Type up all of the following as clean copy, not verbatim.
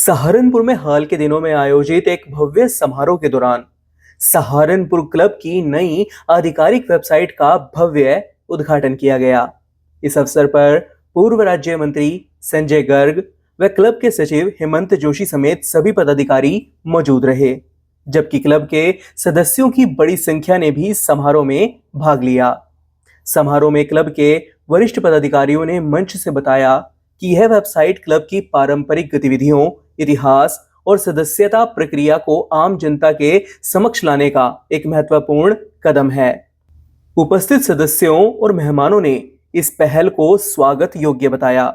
सहारनपुर में हाल के दिनों में आयोजित एक भव्य समारोह के दौरान सहारनपुर क्लब की नई आधिकारिक वेबसाइट का भव्य उद्घाटन किया गया। इस अवसर पर पूर्व राज्य मंत्री संजय गर्ग व क्लब के सचिव हेमंत जोशी समेत सभी पदाधिकारी मौजूद रहे, जबकि क्लब के सदस्यों की बड़ी संख्या ने भी समारोह में भाग लिया। समारोह में क्लब के वरिष्ठ पदाधिकारियों ने मंच से बताया कि यह वेबसाइट क्लब की पारंपरिक गतिविधियों, इतिहास और सदस्यता प्रक्रिया को आम जनता के समक्ष लाने का एक महत्वपूर्ण कदम है। उपस्थित सदस्यों और मेहमानों ने इस पहल को स्वागत योग्य बताया।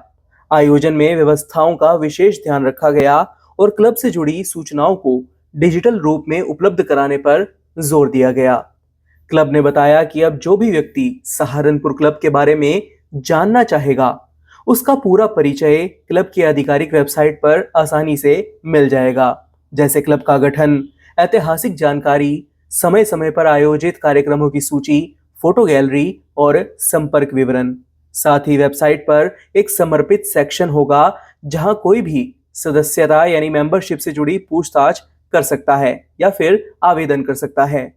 आयोजन में व्यवस्थाओं का विशेष ध्यान रखा गया और क्लब से जुड़ी सूचनाओं को डिजिटल रूप में उपलब्ध कराने पर जोर दिया गया। क्लब ने बताया कि अब जो भी व्यक्ति सहारनपुर क्लब के बारे में जानना चाहेगा, उसका पूरा परिचय क्लब की आधिकारिक वेबसाइट पर आसानी से मिल जाएगा, जैसे क्लब का गठन, ऐतिहासिक जानकारी, समय समय पर आयोजित कार्यक्रमों की सूची, फोटो गैलरी और संपर्क विवरण। साथ ही वेबसाइट पर एक समर्पित सेक्शन होगा जहां कोई भी सदस्यता यानी मेंबरशिप से जुड़ी पूछताछ कर सकता है या फिर आवेदन कर सकता है।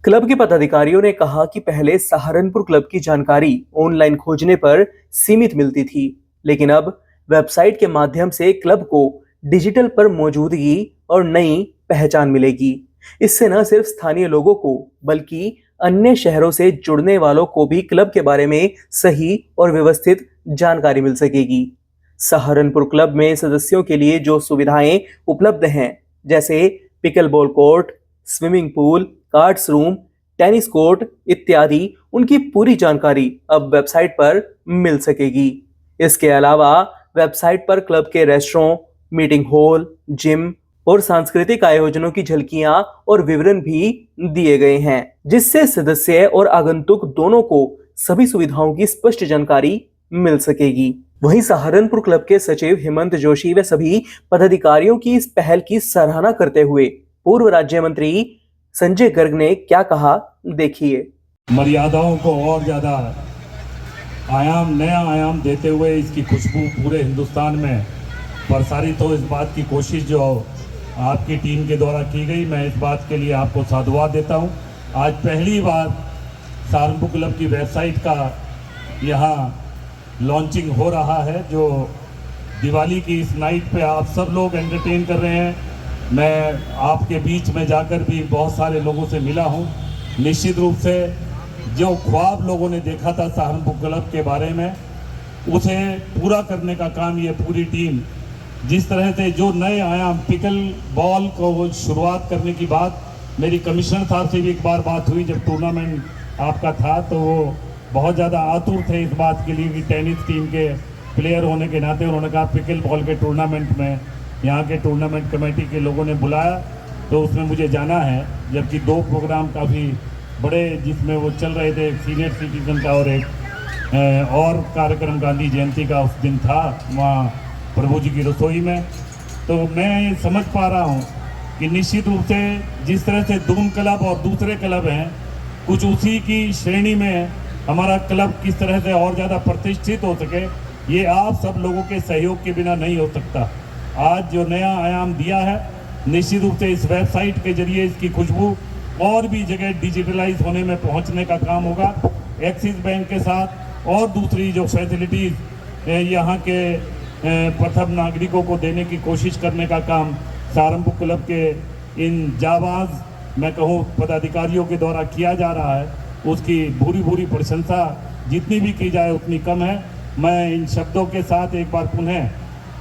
क्लब के पदाधिकारियों ने कहा कि पहले सहारनपुर क्लब की जानकारी ऑनलाइन खोजने पर सीमित मिलती थी, लेकिन अब वेबसाइट के माध्यम से क्लब को डिजिटल पर मौजूदगी और नई पहचान मिलेगी। इससे न सिर्फ स्थानीय लोगों को बल्कि अन्य शहरों से जुड़ने वालों को भी क्लब के बारे में सही और व्यवस्थित जानकारी मिल सकेगी। सहारनपुर क्लब में सदस्यों के लिए जो सुविधाएं उपलब्ध हैं, जैसे pickle ball court, swimming pool, cards room, tennis court इत्यादि, उनकी पूरी जानकारी अब वेबसाइट पर मिल सकेगी। इसके अलावा वेबसाइट पर क्लब के रेस्टोरेंट, मीटिंग हॉल, जिम और सांस्कृतिक आयोजनों की झलकियां और विवरण भी दिए गए हैं, जिससे सदस्य और आगंतुक दोनों को सभी सुविधाओं की स्पष्ट जानकारी मिल सकेगी। वहीं सहारनपुर क्लब के सचिव हेमंत जोशी व सभी पदाधिकारियों की इस पहल की सराहना करते हुए पूर्व राज्य मंत्री संजय गर्ग ने क्या कहा, देखिए। मर्यादाओं को और ज्यादा नया आयाम देते हुए इसकी खुशबू पूरे हिंदुस्तान में प्रसारित हो, इस बात की कोशिश जो आपकी टीम के द्वारा की गई, मैं इस बात के लिए आपको साधुवाद देता हूं। आज पहली बार सहारनपुर क्लब की वेबसाइट का यहाँ लॉन्चिंग हो रहा है, जो दिवाली की इस नाइट पे आप सब लोग एंटरटेन कर रहे हैं। मैं आपके बीच में जाकर भी बहुत सारे लोगों से मिला हूं। निश्चित रूप से जो ख्वाब लोगों ने देखा था सहारनपुर क्लब के बारे में, उसे पूरा करने का काम ये पूरी टीम, जिस तरह से जो नए आयाम पिकल बॉल को शुरुआत करने की बात मेरी कमिश्नर साहब से भी एक बार बात हुई जब टूर्नामेंट आपका था, तो वो बहुत ज़्यादा आतुर थे इस बात के लिए कि टेनिस टीम के प्लेयर होने के नाते उन्होंने कहा पिकल बॉल के टूर्नामेंट में यहाँ के टूर्नामेंट कमेटी के लोगों ने बुलाया तो उसमें मुझे जाना है, जबकि दो प्रोग्राम काफ़ी बड़े जिसमें वो चल रहे थे, सीनियर सिटीजन का और एक और कार्यक्रम गांधी जयंती का उस दिन था वहाँ प्रभु जी की रसोई में। तो मैं समझ पा रहा हूँ कि निश्चित रूप से जिस तरह से दून क्लब और दूसरे क्लब हैं, कुछ उसी की श्रेणी में हमारा क्लब किस तरह से और ज़्यादा प्रतिष्ठित हो सके, ये आप सब लोगों के सहयोग के बिना नहीं हो सकता। आज जो नया आयाम दिया है, निश्चित रूप से इस वेबसाइट के जरिए इसकी खुशबू और भी जगह डिजिटलाइज होने में पहुंचने का काम होगा। एक्सिस बैंक के साथ और दूसरी जो फैसिलिटीज़ यहाँ के प्रथम नागरिकों को देने की कोशिश करने का काम सहारनपुर क्लब के इन जाबाज, मैं कहूँ पदाधिकारियों के द्वारा किया जा रहा है, उसकी भूरी भूरी प्रशंसा जितनी भी की जाए उतनी कम है। मैं इन शब्दों के साथ एक बार पुनः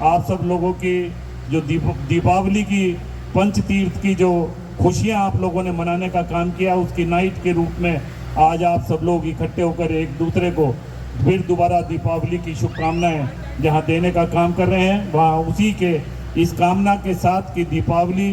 आप सब लोगों की जो दीपावली की पंचतीर्थ की जो खुशियां आप लोगों ने मनाने का काम किया, उसकी नाइट के रूप में आज आप सब लोग इकट्ठे होकर एक दूसरे को फिर दोबारा दीपावली की शुभकामनाएं जहां देने का काम कर रहे हैं, वहां उसी के इस कामना के साथ कि दीपावली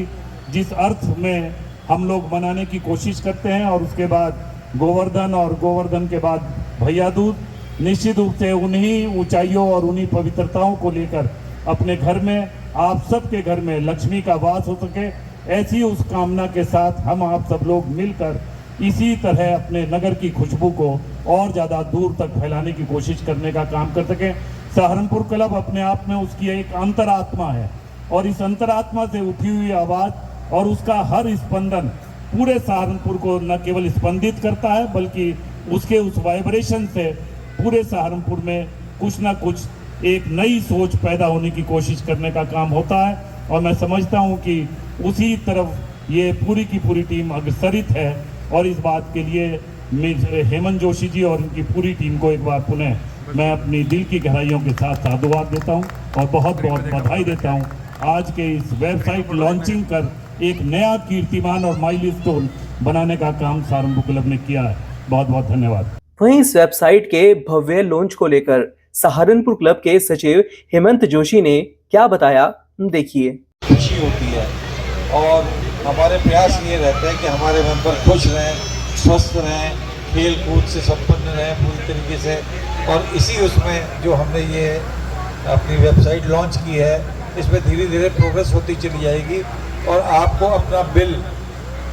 जिस अर्थ में हम लोग मनाने की कोशिश करते हैं और उसके बाद गोवर्धन और गोवर्धन के बाद भैया दूज, निश्चित रूप से उन्हीं ऊंचाइयों और उन्हीं पवित्रताओं को लेकर अपने घर में, आप सबके घर में लक्ष्मी का वास हो सके, ऐसी उस कामना के साथ हम आप सब लोग मिलकर इसी तरह अपने नगर की खुशबू को और ज़्यादा दूर तक फैलाने की कोशिश करने का काम कर सकें। सहारनपुर क्लब अपने आप में उसकी एक अंतरात्मा है और इस अंतरात्मा से उठी हुई आवाज़ और उसका हर स्पंदन पूरे सहारनपुर को न केवल स्पंदित करता है बल्कि उसके उस वाइब्रेशन से पूरे सहारनपुर में कुछ ना कुछ एक नई सोच पैदा होने की कोशिश करने का काम होता है। और मैं समझता हूं कि उसी तरफ ये पूरी की पूरी टीम अग्रसरित है और इस बात के लिए हेमंत जोशी जी और इनकी पूरी टीम को एक बार पुनः मैं अपनी दिल की गहराइयों के साथ साधुवाद देता हूं और बहुत बहुत बधाई देता हूं। आज के इस वेबसाइट लॉन्चिंग कर एक नया कीर्तिमान और माइलस्टोन बनाने का काम सहारनपुर क्लब ने किया है। बहुत बहुत धन्यवाद। वहीं इस वेबसाइट के भव्य लॉन्च को लेकर सहारनपुर क्लब के सचिव हेमंत जोशी ने क्या बताया, देखिए। खुशी होती है और हमारे प्रयास ये रहते हैं कि हमारे मेंबर खुश रहें, स्वस्थ रहें, खेल कूद से संपन्न रहें पूरी तरीके से। और इसी उसमें जो हमने ये अपनी वेबसाइट लॉन्च की है, इसमें धीरे धीरे प्रोग्रेस होती चली जाएगी और आपको अपना बिल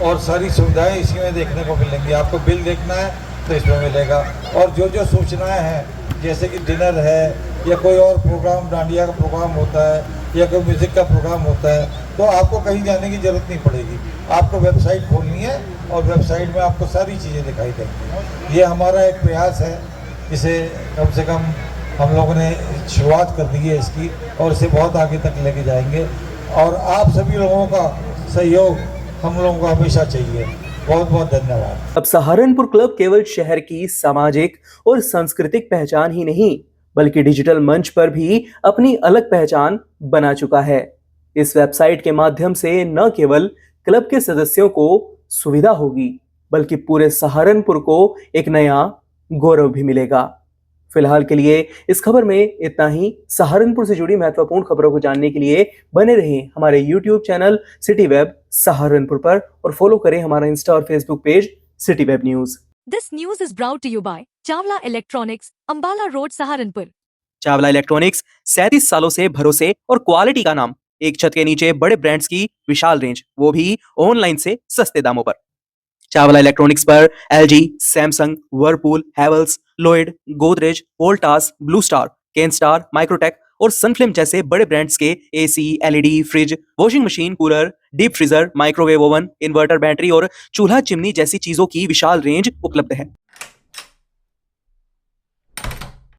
और सारी सुविधाएं इसी में देखने को मिलेंगी। आपको बिल देखना है तो इसमें मिलेगा और जो जो सूचनाएं हैं जैसे कि डिनर है या कोई और प्रोग्राम, डांडिया का प्रोग्राम होता है या कोई म्यूज़िक का प्रोग्राम होता है, तो आपको कहीं जाने की ज़रूरत नहीं पड़ेगी। आपको वेबसाइट खोलनी है और वेबसाइट में आपको सारी चीज़ें दिखाई देंगी। ये हमारा एक प्रयास है, इसे कम से कम हम लोगों ने शुरुआत कर दी है इसकी और इसे बहुत आगे तक लेके जाएंगे और आप सभी लोगों का सहयोग हम लोगों को हमेशा चाहिए। बहुत बहुत धन्यवाद। अब सहारनपुर क्लब केवल शहर की सामाजिक और सांस्कृतिक पहचान ही नहीं बल्कि डिजिटल मंच पर भी अपनी अलग पहचान बना चुका है। इस वेबसाइट के माध्यम से न केवल क्लब के सदस्यों को सुविधा होगी बल्कि पूरे सहारनपुर को एक नया गौरव भी मिलेगा। फिलहाल के लिए इस खबर में इतना ही। सहारनपुर से जुड़ी महत्वपूर्ण खबरों को जानने के लिए बने रहें हमारे YouTube channel city web Saharanpur पर और फॉलो करें हमारा इंस्टा और Facebook page city web news. This news is brought to you by Chawla Electronics, Ambala Road, Saharanpur. Chawla electronics 37 सालों से भरोसे और क्वालिटी का नाम। एक छत के नीचे बड़े ब्रांड्स की विशाल रेंज, वो भी ऑनलाइन से सस्ते दामों पर। चावला इलेक्ट्रॉनिक्स पर LG, Samsung, Whirlpool, Havells, Lloyd, Godrej, Voltas, blue star, Kenstar, Microtek और सनफ्लिम जैसे बड़े ब्रांड्स के AC, LED, fridge, washing machine, cooler, deep freezer, microwave oven, inverter, battery और चूल्हा चिमनी जैसी चीजों की विशाल रेंज उपलब्ध है।